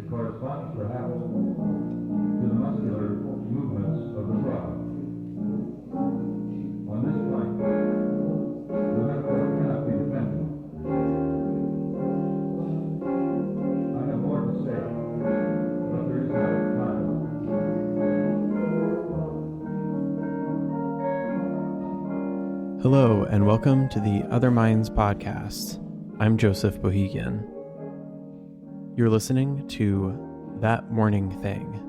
corresponds perhaps to the muscular movements of the frog. On this point, the metaphor cannot be defended. I have more to say, but there is not time. Hello, and welcome to the Other Minds podcast. I'm Joseph Bohegan. You're listening to That Morning Thing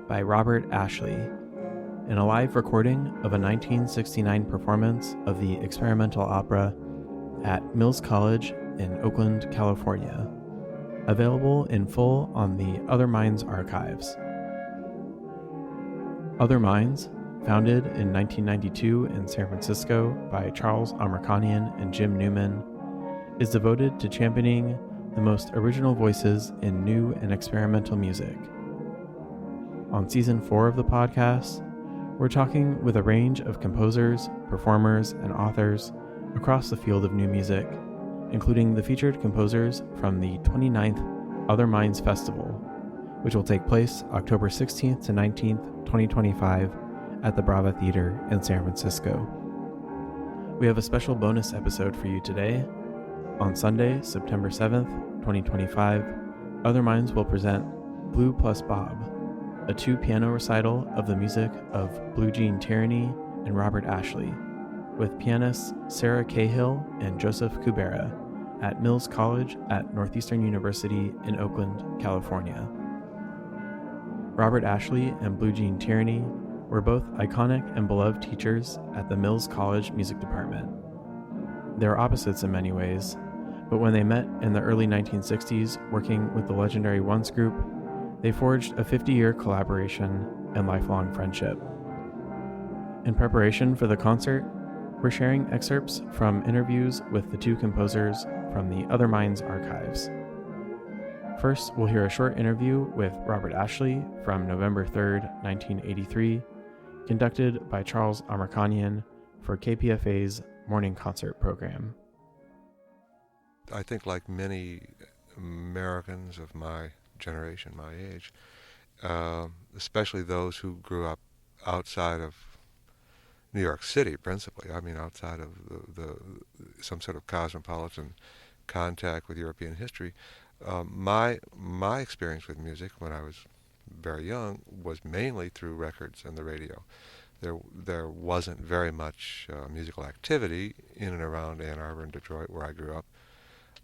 by Robert Ashley, in a live recording of a 1969 performance of the experimental opera at Mills College in Oakland, California, available in full on the Other Minds archives. Other Minds, founded in 1992 in San Francisco by Charles Amerkanian and Jim Newman, is devoted to championing the most original voices in new and experimental music. On Season 4 of the podcast, we're talking with a range of composers, performers, and authors across the field of new music, including the featured composers from the 29th Other Minds Festival, which will take place October 16th to 19th, 2025, at the Brava Theater in San Francisco. We have a special bonus episode for you today. On Sunday, September 7th, 2025, Other Minds will present Blue plus Bob, a 2-piano recital of the music of Blue Jean Tyranny and Robert Ashley, with pianists Sarah Cahill and Joseph Kubera at Mills College at Northeastern University in Oakland, California. Robert Ashley and Blue Jean Tyranny were both iconic and beloved teachers at the Mills College Music Department. They are opposites in many ways, but when they met in the early 1960s working with the legendary Once Group, they forged a 50-year collaboration and lifelong friendship. In preparation for the concert, we're sharing excerpts from interviews with the two composers from the Other Minds archives. First, we'll hear a short interview with Robert Ashley from November 3rd, 1983, conducted by Charles Amerkanian for KPFA's morning concert program. I think like many Americans of my generation, my age, especially those who grew up outside of New York City principally, I mean outside of the some sort of cosmopolitan contact with European history, my experience with music when I was very young was mainly through records and the radio. There wasn't very much musical activity in and around Ann Arbor and Detroit, where I grew up,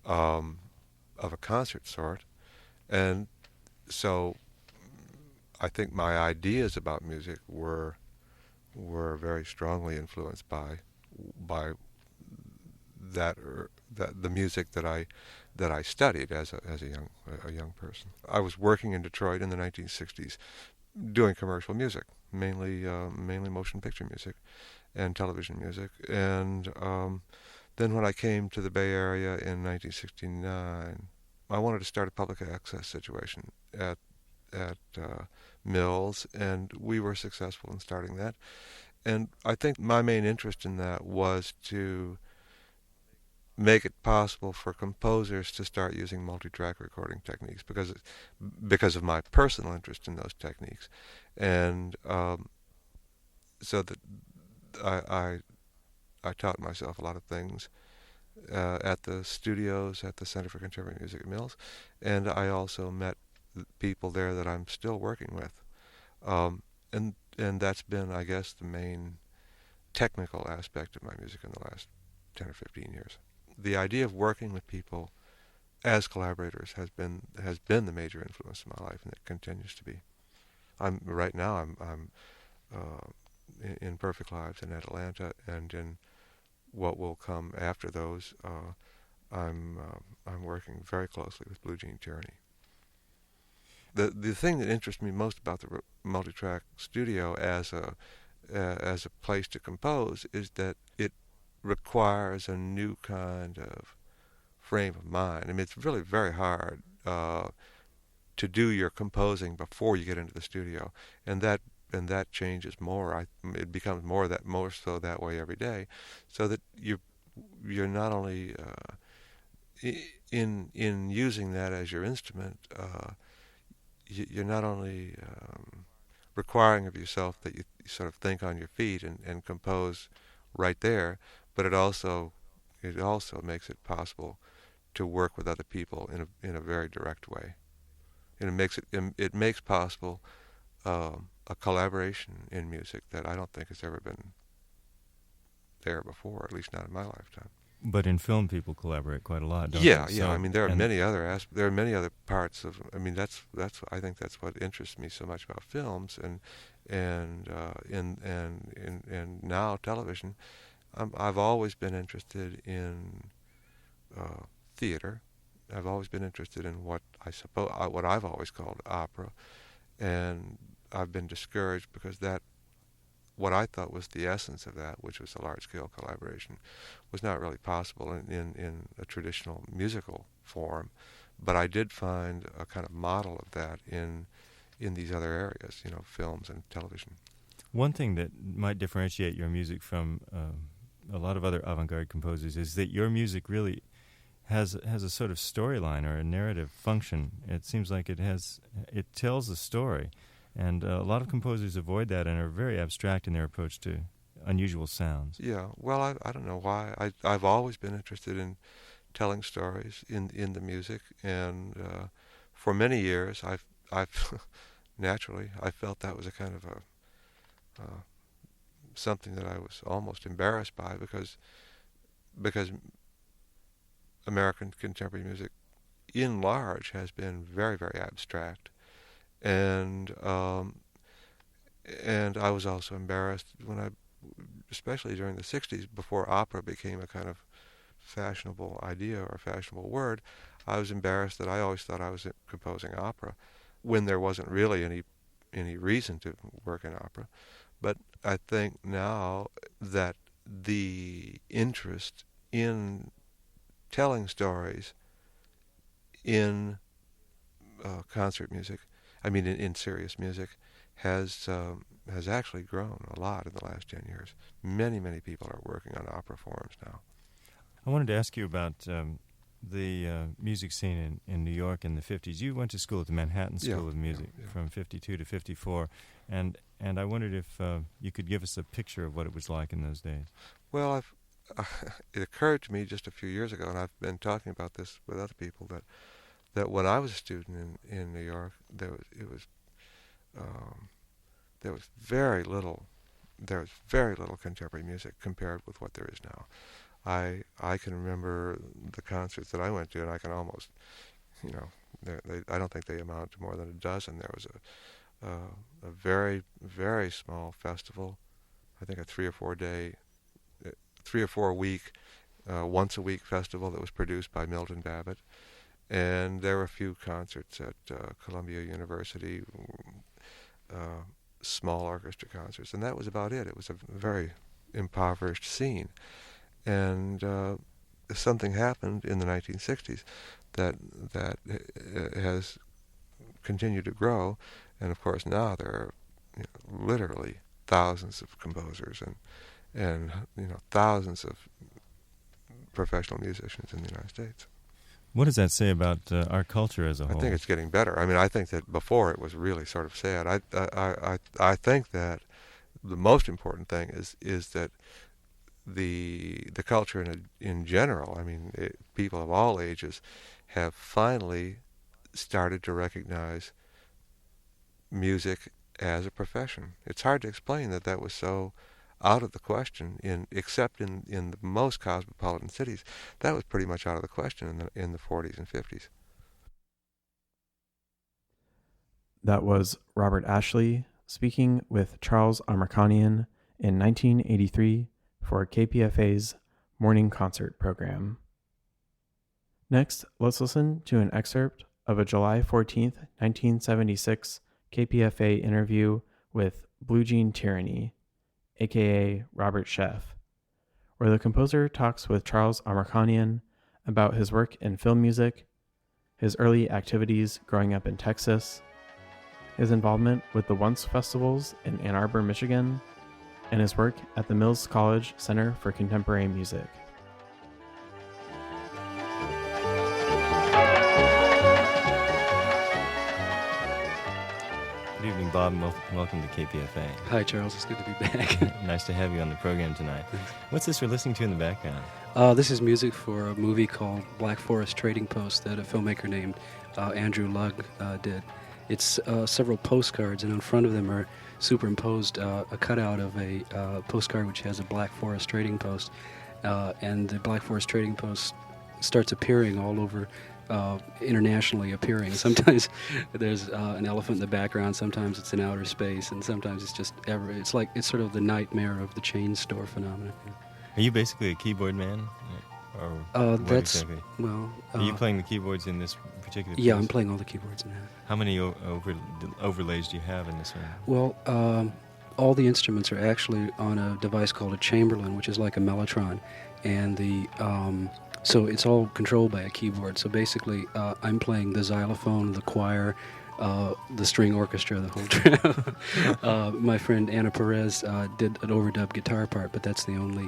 of a concert sort, and so I think my ideas about music were very strongly influenced by the music that I studied as a young person. I was working in Detroit in the 1960s, doing commercial music, mainly motion picture music and television music. And then when I came to the Bay Area in 1969, I wanted to start a public access situation at Mills, and we were successful in starting that. And I think my main interest in that was to make it possible for composers to start using multi-track recording techniques because of my personal interest in those techniques, and so that I taught myself a lot of things at the studios at the Center for Contemporary Music at Mills, and I also met people there that I'm still working with, and that's been, I guess, the main technical aspect of my music in the last 10 or 15 years. The idea of working with people as collaborators has been the major influence in my life, and it continues to be. Right now I'm in Perfect Lives in Atlanta, and in what will come after those, I'm working very closely with Blue Jean Tyranny. The thing that interests me most about the multi-track studio as a place to compose is that it requires a new kind of frame of mind. I mean, it's really very hard to do your composing before you get into the studio, and that changes more. It becomes more so that way every day, so that you're not only in using that as your instrument, you're not only requiring of yourself that you sort of think on your feet and compose right there, but it also makes it possible to work with other people in a very direct way. And it makes possible a collaboration in music that I don't think has ever been there before, at least not in my lifetime. But in film, people collaborate quite a lot, don't Yeah, they? yeah. So, I mean, there are many other parts of. I mean, I think that's what interests me so much about films and now television. I've always been interested in theater. I've always been interested in what I've always called opera, and I've been discouraged because what I thought was the essence of that, which was a large-scale collaboration, was not really possible in a traditional musical form. But I did find a kind of model of that in these other areas, films and television. one thing that might differentiate your music from a lot of other avant-garde composers is that your music really has a sort of storyline or a narrative function. It seems like it tells a story. And a lot of composers avoid that and are very abstract in their approach to unusual sounds. Yeah, well, I don't know why. I've always been interested in telling stories in the music, and for many years, I've naturally I felt that was a kind of a something that I was almost embarrassed by because American contemporary music, in large, has been very, very abstract. And I was also embarrassed especially during the 60s, before opera became a kind of fashionable idea or a fashionable word, I was embarrassed that I always thought I was composing opera when there wasn't really any reason to work in opera. But I think now that the interest in telling stories in concert music, I mean in serious music, has actually grown a lot in the last 10 years. Many, many people are working on opera forms now. I wanted to ask you about the music scene in New York in the 50s. You went to school at the Manhattan School of Music from 52 to 54, and I wondered if you could give us a picture of what it was like in those days. Well, it occurred to me just a few years ago, and I've been talking about this with other people, that when I was a student in New York, there was very little contemporary music compared with what there is now. I can remember the concerts that I went to, and I can almost, I don't think they amount to more than a dozen. There was a very, very small festival, I think a 3 or 4 week, once a week festival that was produced by Milton Babbitt. And there were a few concerts at Columbia University, small orchestra concerts, and that was about it. It was a very impoverished scene. And something happened in the 1960s that has continued to grow, and of course now there are literally thousands of composers and thousands of professional musicians in the United States. What does that say about our culture as a whole? I think it's getting better. I mean, I think that before it was really sort of sad. I think that the most important thing is that the culture in general, I mean, people of all ages have finally started to recognize music as a profession. It's hard to explain that was so out of the question, except in the most cosmopolitan cities. That was pretty much out of the question in the 40s and 50s. That was Robert Ashley speaking with Charles Amerkanian in 1983 for KPFA's morning concert program. Next, let's listen to an excerpt of a July 14th, 1976 KPFA interview with Blue Jean Tyranny, aka Robert Sheff, where the composer talks with Charles Amerkanian about his work in film music, his early activities growing up in Texas, his involvement with the Once festivals in Ann Arbor, Michigan, and his work at the Mills College Center for Contemporary Music. Good evening, Bob, and welcome to KPFA. Hi, Charles. It's good to be back. Nice to have you on the program tonight. Thanks. What's this we're listening to in the background? This is music for a movie called Black Forest Trading Post that a filmmaker named Andrew Lugg did. It's several postcards, and in front of them are superimposed a cutout of a postcard which has a Black Forest Trading Post. And the Black Forest Trading Post starts appearing all over, internationally appearing. Sometimes there's an elephant in the background, sometimes it's in outer space, and sometimes it's just it's sort of the nightmare of the chain store phenomenon. Are you basically a keyboard man? Or what that's, exactly? well... Are you playing the keyboards in this particular piece? Yeah, I'm playing all the keyboards in that. How many overlays do you have in this one? Well, all the instruments are actually on a device called a Chamberlin, which is like a mellotron, and so it's all controlled by a keyboard. So basically, I'm playing the xylophone, the choir, the string orchestra, the whole trip. My friend Anna Perez did an overdub guitar part, but that's the only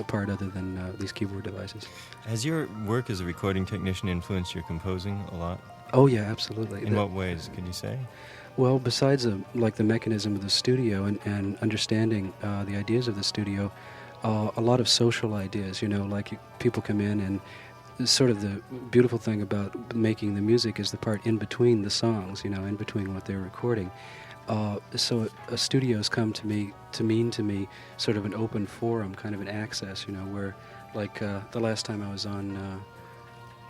part other than these keyboard devices. Has your work as a recording technician influenced your composing a lot? Oh yeah, absolutely. In what ways, can you say? Well, besides like the mechanism of the studio and understanding the ideas of the studio, a lot of social ideas, like people come in, and sort of the beautiful thing about making the music is the part in between the songs, in between what they're recording. So a studio's come to mean to me sort of an open forum, kind of an access, where, like the last time I was on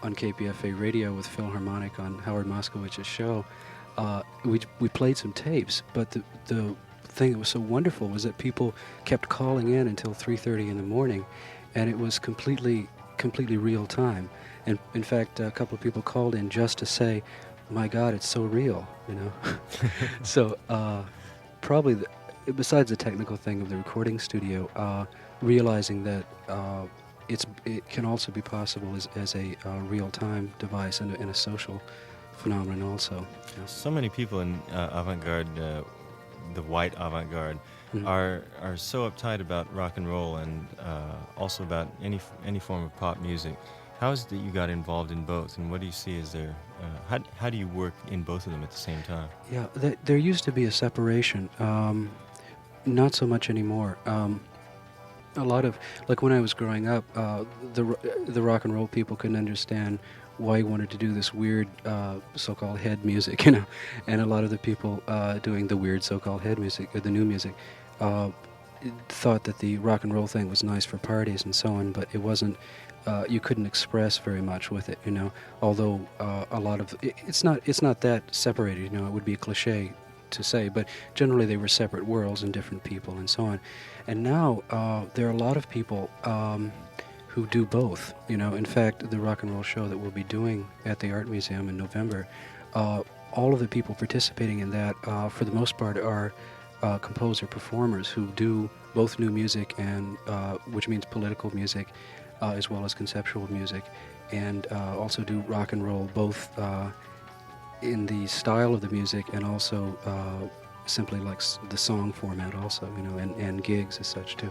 KPFA radio with Philharmonic on Howard Moskowitz's show, we played some tapes, but the thing that was so wonderful was that people kept calling in until 3:30 in the morning, and it was completely real time. And in fact, a couple of people called in just to say, "My God, it's so real," So probably besides the technical thing of the recording studio, realizing that it can also be possible as a real-time device and a social phenomenon also. So many people in avant-garde, the white avant-garde, are so uptight about rock and roll and also about any form of pop music. How is it that you got involved in both, and what do you see as their... how do you work in both of them at the same time? Yeah, there used to be a separation. Not so much anymore. A lot of, like when I was growing up, the rock and roll people couldn't understand why you wanted to do this weird so-called head music, and a lot of the people doing the weird so-called head music, or the new music, thought that the rock and roll thing was nice for parties and so on, but it wasn't. You couldn't express very much with it, Although a lot of it's not that separated, It would be a cliche to say, but generally they were separate worlds and different people and so on. And now there are a lot of people who do both. In fact, the rock and roll show that we'll be doing at the Art Museum in November, all of the people participating in that, for the most part, are composer performers who do both new music and which means political music, as well as conceptual music, and also do rock and roll, both in the style of the music and also simply like the song format also, and gigs as such too.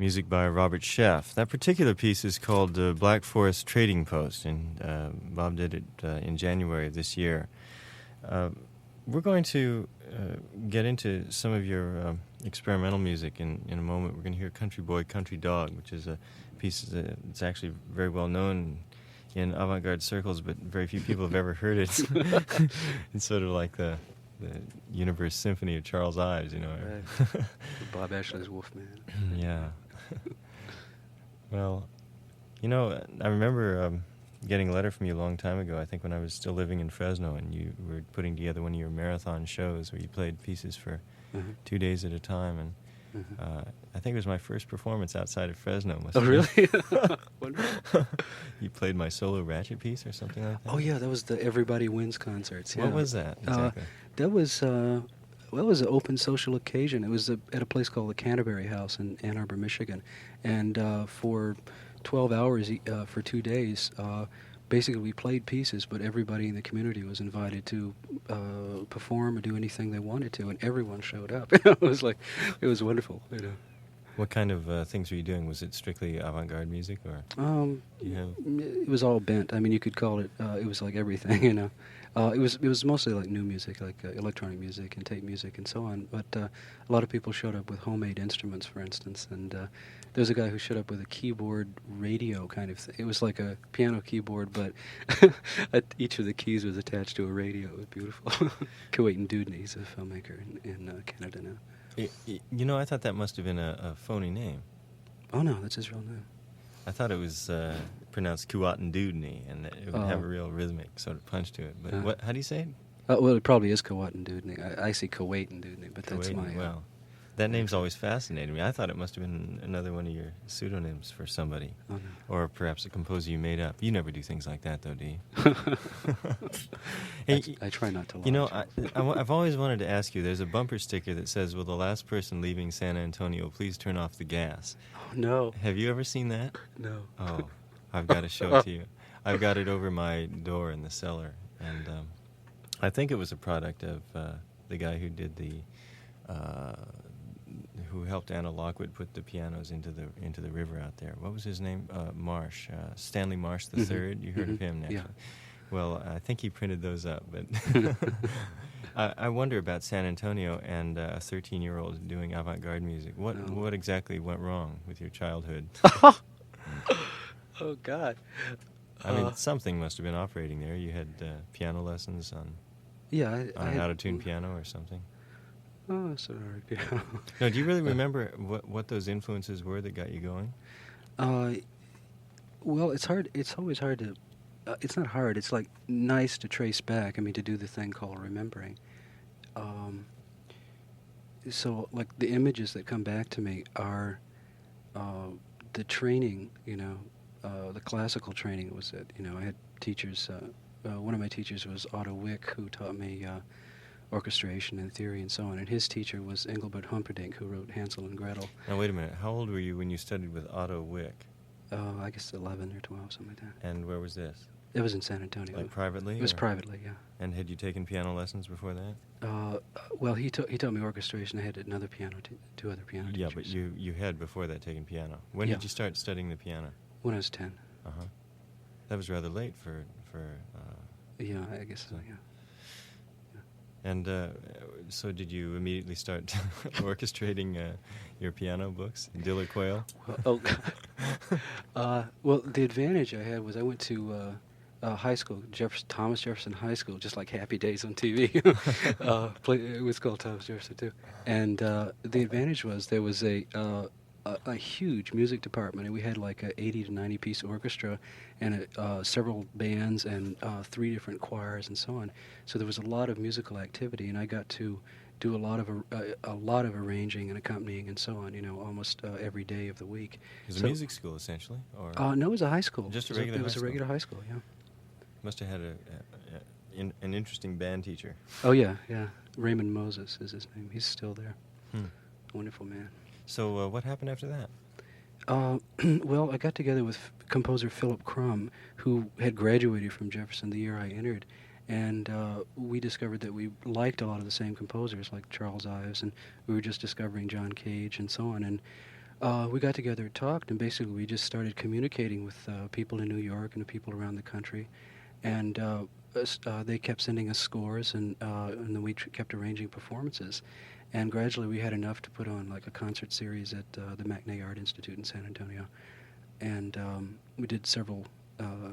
Music by Robert Sheff. That particular piece is called Black Forest Trading Post, and Bob did it in January of this year. We're going to get into some of your experimental music in a moment. We're going to hear Country Boy, Country Dog, which is a piece that's actually very well known in avant-garde circles, but very few people have ever heard it. It's sort of like the the Universe Symphony of Charles Ives, you know. Right. Bob Ashley's Wolfman. Yeah. Well, you know, I remember getting a letter from you a long time ago, I think when I was still living in Fresno, and you were putting together one of your marathon shows where you played pieces for 2 days at a time, and I think it was my first performance outside of Fresno. Oh, really? Wonderful. You played my solo ratchet piece or something like that? Oh, yeah, that was the Everybody Wins concerts. Yeah. What was that exactly? That was, well, it was an open social occasion. It was at a place called the Canterbury House in Ann Arbor, Michigan. And for 12 hours for 2 days, basically we played pieces, but everybody in the community was invited to perform or do anything they wanted to, and everyone showed up. It was like, it was wonderful, you know. What kind of things were you doing? Was it strictly avant-garde music, or you have? It was all bent. I mean, you could call it. It was like everything, you know. It was mostly like new music, like electronic music and tape music and so on. But a lot of people showed up with homemade instruments, for instance. And there was a guy who showed up with a keyboard radio kind of thing. It was like a piano keyboard, but each of the keys was attached to a radio. It was beautiful. Kuwait Dudney, he's a filmmaker in Canada now. You know, I thought that must have been a phony name. Oh no, that's his real name. I thought it was pronounced Kuwait Dudney, and that it would have a real rhythmic sort of punch to it. But how do you say it? Well, it probably is Kuwait Dudney. I see Kuwait Dudney, but that's my. Well, that name's always fascinated me. I thought it must have been another one of your pseudonyms for somebody, or perhaps a composer you made up. You never do things like that, though, do you? Hey, I try not to lie. You know, I've always wanted to ask you, there's a bumper sticker that says, "Will the last person leaving San Antonio please turn off the gas?" Oh, no. Have you ever seen that? No. Oh, I've got to show it to you. I've got it over my door in the cellar, and I think it was a product of the guy who did who helped Anna Lockwood put the pianos into the river out there. What was his name? Marsh, Stanley Marsh the Third. You heard of him, naturally. Yeah. Well, I think he printed those up, but I wonder about San Antonio and a 13-year-old doing avant-garde music. What exactly went wrong with your childhood? Oh, God. I mean, something must have been operating there. You had piano lessons on an out-of-tune piano or something. Oh, sorry. Yeah. No, do you really remember what those influences were that got you going? Well, it's hard. It's always hard to. It's not hard. It's like nice to trace back. I mean, to do the thing called remembering. So, like the images that come back to me are the training. You know, the classical training was that. You know, I had teachers. One of my teachers was Otto Wick, who taught me orchestration and theory and so on, and his teacher was Engelbert Humperdinck, who wrote Hansel and Gretel. Now, wait a minute. How old were you when you studied with Otto Wick? I guess 11 or 12, something like that. And where was this? It was in San Antonio. Like privately? It was privately, yeah. And had you taken piano lessons before that? Well, he taught me orchestration. I had another piano, two other piano teachers. Yeah, but you had before that taken piano. When did you start studying the piano? When I was 10. Uh-huh. That was rather late for yeah, I guess so, yeah. And so did you immediately start orchestrating your piano books, Diller Quayle? Well, the advantage I had was I went to high school, Thomas Jefferson High School, just like Happy Days on TV. It was called Thomas Jefferson, too. And the advantage was there was a huge music department, and we had like a 80 to 90 piece orchestra and several bands and 3 different choirs and so on. So there was a lot of musical activity, and I got to do a lot of arranging and accompanying and so on, you know, almost every day of the week. It was a music school, essentially? Or no, it was a high school. Just a regular high school? It was a regular high school, yeah. Must have had an interesting band teacher. Oh, yeah. Raymond Moses is his name. He's still there. Wonderful man. So what happened after that? Well, I got together with composer Philip Crumb, who had graduated from Jefferson the year I entered, and we discovered that we liked a lot of the same composers, like Charles Ives, and we were just discovering John Cage and so on. And we got together, talked, and basically we just started communicating with people in New York and the people around the country, and they kept sending us scores, and then we kept arranging performances. And gradually we had enough to put on like a concert series at the Mackney Art Institute in San Antonio. And we did several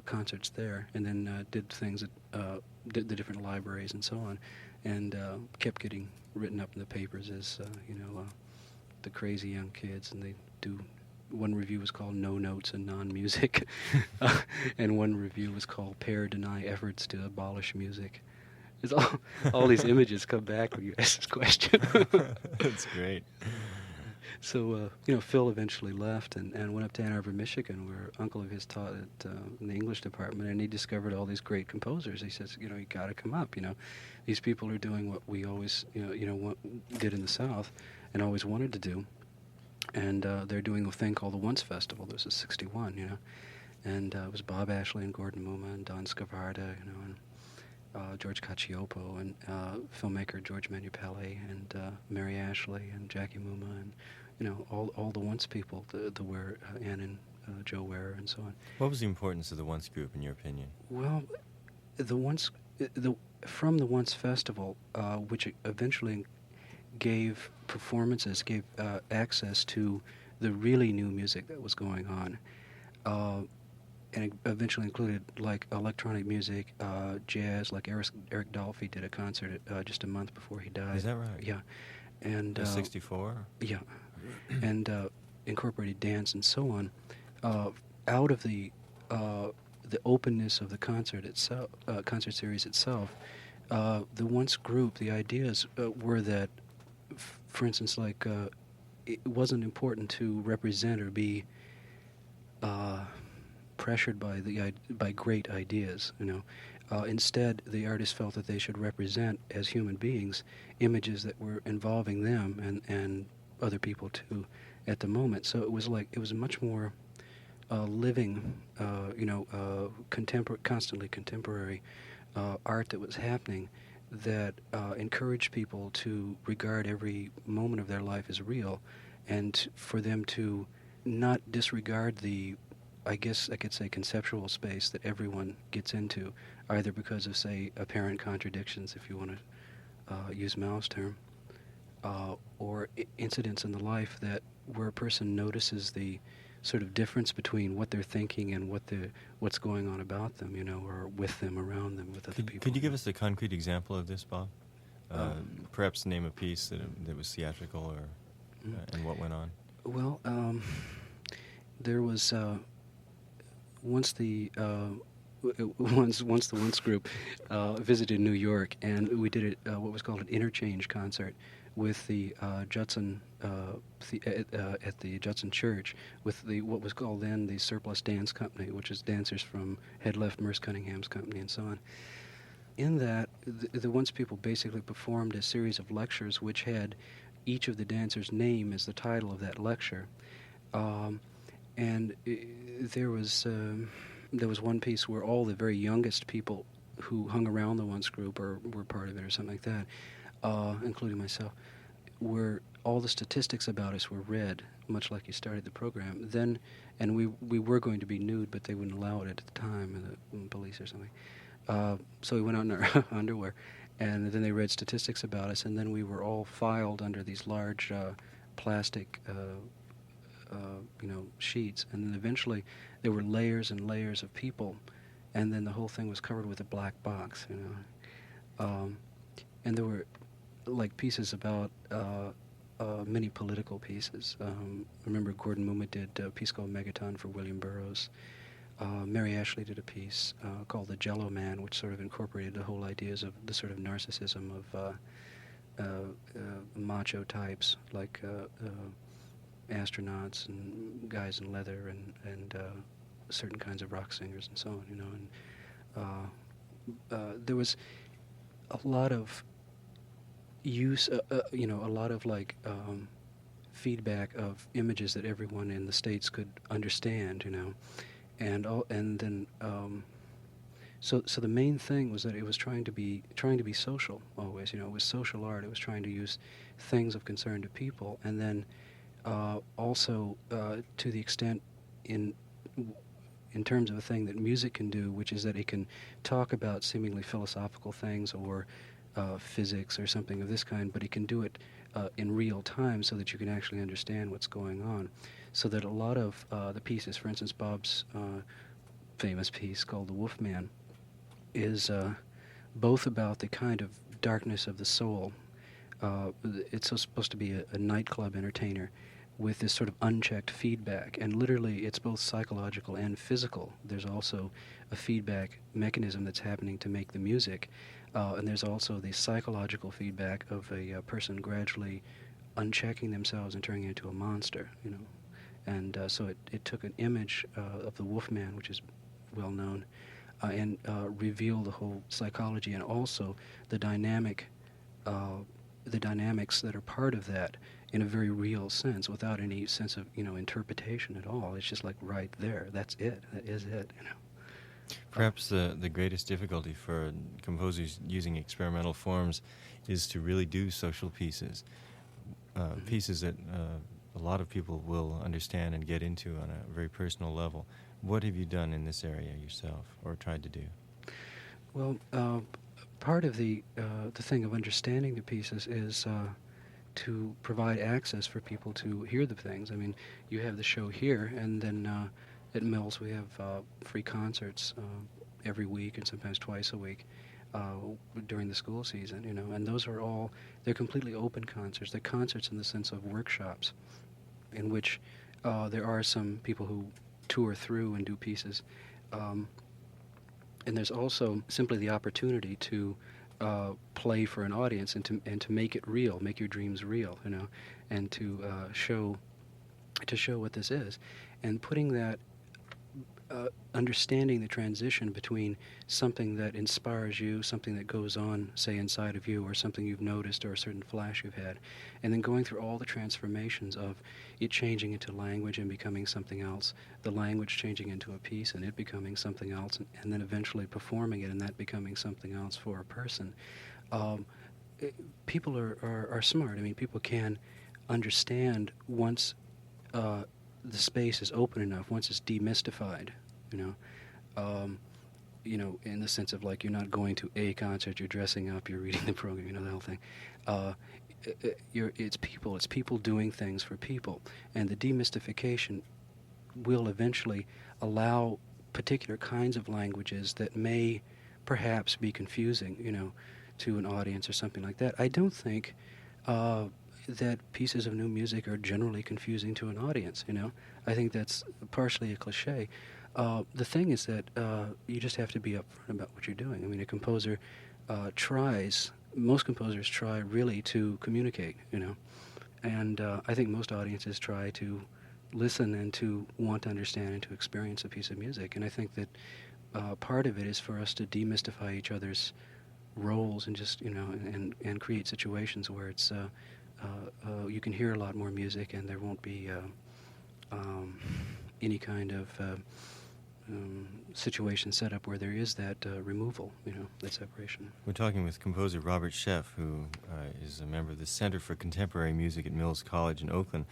concerts there, and then did things at the different libraries and so on. and kept getting written up in the papers as, the crazy young kids, and they do. One review was called No Notes and Non-Music, and one review was called Pair Deny Efforts to Abolish Music. It's all these images come back when you ask this question. That's great. So, Phil eventually left and went up to Ann Arbor, Michigan, where an uncle of his taught in the English department, and he discovered all these great composers. He says, you got to come up, These people are doing what we always, did in the South and always wanted to do. And they're doing a thing called the Once Festival. This is 61, And it was Bob Ashley and Gordon Muma and Don Scavarda, and George Cacioppo and filmmaker George Manupelli and Mary Ashley and Jackie Muma and, all the Once people, the Ware, Ann and Joe Ware and so on. What was the importance of the Once group, in your opinion? Well, from the Once Festival, which eventually gave performances, gave access to the really new music that was going on, and it eventually included like electronic music, jazz. Like Eric Dolphy did a concert just a month before he died. Is that right? Yeah, and 64. Yeah, and incorporated dance and so on. Out of the openness of the concert itself, concert series itself, the Once group, the ideas were that, for instance, like it wasn't important to represent or be pressured by great ideas. Instead, the artists felt that they should represent, as human beings, images that were involving them and other people too, at the moment. So it was a much more living, constantly contemporary art that was happening, that encouraged people to regard every moment of their life as real, and for them to not disregard the, I guess I could say, conceptual space that everyone gets into, either because of, say, apparent contradictions, if you want to use Mao's term, or incidents in the life where a person notices the sort of difference between what they're thinking and what's going on about them, or with them, around them, with other people. Could you give us a concrete example of this, Bob? Perhaps name a piece that was theatrical, or and what went on. Well, there was once the Once group visited New York, and we did what was called an interchange concert with the Judson at the Judson Church, with what was called then the Surplus Dance Company, which is dancers from Head Left, Merce Cunningham's company, and so on. In that, the Once people basically performed a series of lectures which had each of the dancers' name as the title of that lecture, and there was one piece where all the very youngest people who hung around the Once group or were part of it or something like that, including myself, where all the statistics about us were read, much like you started the program. Then, and we were going to be nude, but they wouldn't allow it at the time, the police or something. So we went out in our underwear, and then they read statistics about us, and then we were all filed under these large plastic, sheets, and then eventually there were layers and layers of people, and then the whole thing was covered with a black box, and there were like pieces about many political pieces. I remember Gordon Muma did a piece called Megaton for William Burroughs. Mary Ashley did a piece called The Jello Man, which sort of incorporated the whole ideas of the sort of narcissism of macho types, like astronauts and guys in leather and certain kinds of rock singers and so on, and there was a lot of use, a lot of feedback of images that everyone in the States could understand, and then so the main thing was that it was trying to be social always. It was social art. It was trying to use things of concern to people, and then also to the extent in terms of a thing that music can do, which is that it can talk about seemingly philosophical things or physics or something of this kind, but it can do it in real time so that you can actually understand what's going on. So that a lot of the pieces, for instance, Bob's famous piece called The Wolfman, is both about the kind of darkness of the soul. It's supposed to be a nightclub entertainer with this sort of unchecked feedback, and literally it's both psychological and physical. There's also a feedback mechanism that's happening to make the music, and there's also the psychological feedback of a person gradually unchecking themselves and turning into a monster, And so it took an image of the Wolfman, which is well known, and revealed the whole psychology and also the dynamics that are part of that in a very real sense, without any sense of interpretation at all. It's just like right there. That's it. That is it. Perhaps the greatest difficulty for composers using experimental forms is to really do social pieces, pieces that a lot of people will understand and get into on a very personal level. What have you done in this area yourself, or tried to do? Well, part of the thing of understanding the pieces is to provide access for people to hear the things. I mean, you have the show here, and then at Mills we have free concerts every week and sometimes twice a week during the school season, and those are all, they're completely open concerts. They're concerts in the sense of workshops in which there are some people who tour through and do pieces. And there's also simply the opportunity to play for an audience and to make it real, make your dreams real, and to show what this is, and putting that, understanding the transition between something that inspires you, something that goes on, say, inside of you, or something you've noticed, or a certain flash you've had, and then going through all the transformations of it changing into language and becoming something else, the language changing into a piece and it becoming something else, and then eventually performing it and that becoming something else for a person. People are smart. I mean, people can understand once the space is open enough, once it's demystified, in the sense of like you're not going to a concert, you're dressing up, you're reading the program, the whole thing. It's people doing things for people, and the demystification will eventually allow particular kinds of languages that may perhaps be confusing, to an audience or something like that. I don't think that pieces of new music are generally confusing to an audience, I think that's partially a cliche. The thing is that you just have to be upfront about what you're doing. I mean, a composer most composers try really to communicate, and I think most audiences try to listen and to want to understand and to experience a piece of music. And I think that part of it is for us to demystify each other's roles and just, and create situations where it's you can hear a lot more music and there won't be any kind of situation set up where there is that removal, that separation. We're talking with composer Robert Sheff, who is a member of the Center for Contemporary Music at Mills College in Oakland.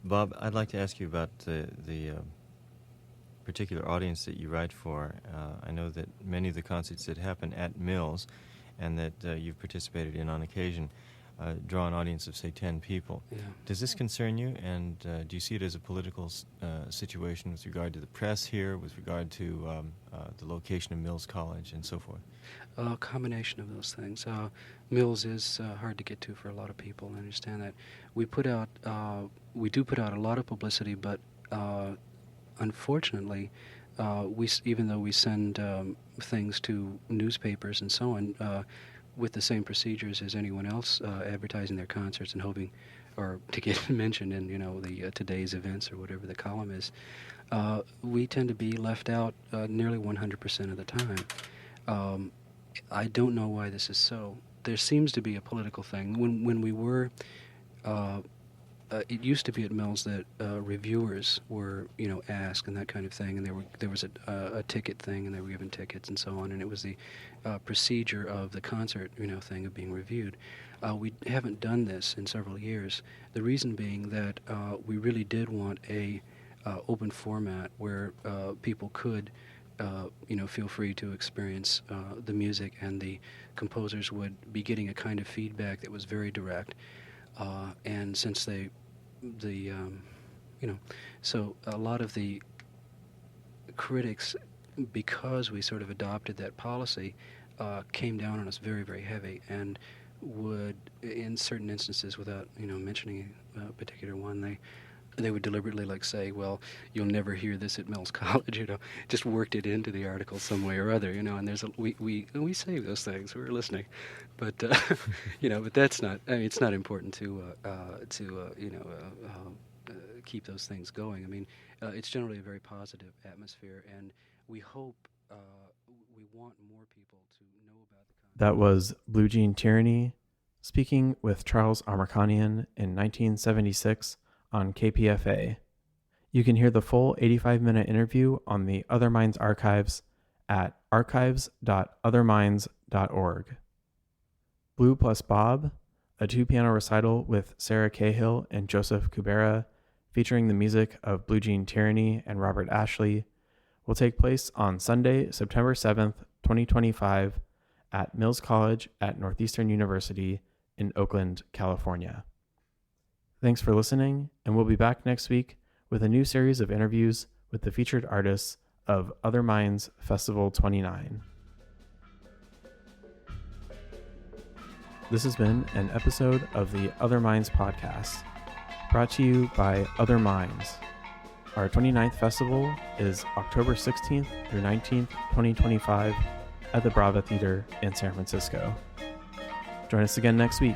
Bob, I'd like to ask you about the particular audience that you write for. I know that many of the concerts that happen at Mills and that you've participated in on occasion draw an audience of, say, 10 people. Yeah. Does this concern you, and do you see it as a political situation with regard to the press here, with regard to the location of Mills College and so forth? A combination of those things. Mills is hard to get to for a lot of people, I understand that. We do put out a lot of publicity, but unfortunately, even though we send things to newspapers and so on, with the same procedures as anyone else advertising their concerts and hoping or to get mentioned in the today's events or whatever the column is, we tend to be left out nearly 100% of the time. I don't know why this is so. There seems to be a political thing. When we were, it used to be at Mills that reviewers were asked and that kind of thing, and there was a ticket thing, and they were given tickets and so on, and it was the procedure of the concert thing of being reviewed. We haven't done this in several years. The reason being that we really did want a open format where people could feel free to experience the music, and the composers would be getting a kind of feedback that was very direct. And since so a lot of the critics, because we sort of adopted that policy, came down on us very, very heavy, and would, in certain instances, without mentioning a particular one, they would deliberately say, well, you'll never hear this at Mills College, just worked it into the article some way or other, and we save those things, we're listening, but but that's not, it's not important to keep those things going. I mean, it's generally a very positive atmosphere, and we hope, we want more people to know about the That was Blue Jean Tyranny speaking with Charles Amerkanian in 1976 on KPFA. You can hear the full 85-minute interview on the Other Minds archives at archives.otherminds.org. Blue plus Bob, a 2-piano recital with Sarah Cahill and Joseph Kubera, featuring the music of Blue Jean Tyranny and Robert Ashley, will take place on Sunday, September 7th, 2025, at Mills College at Northeastern University in Oakland, California. Thanks for listening, and we'll be back next week with a new series of interviews with the featured artists of Other Minds Festival 29. This has been an episode of the Other Minds podcast, brought to you by Other Minds. Our 29th festival is October 16th through 19th, 2025 at the Brava Theater in San Francisco. Join us again next week.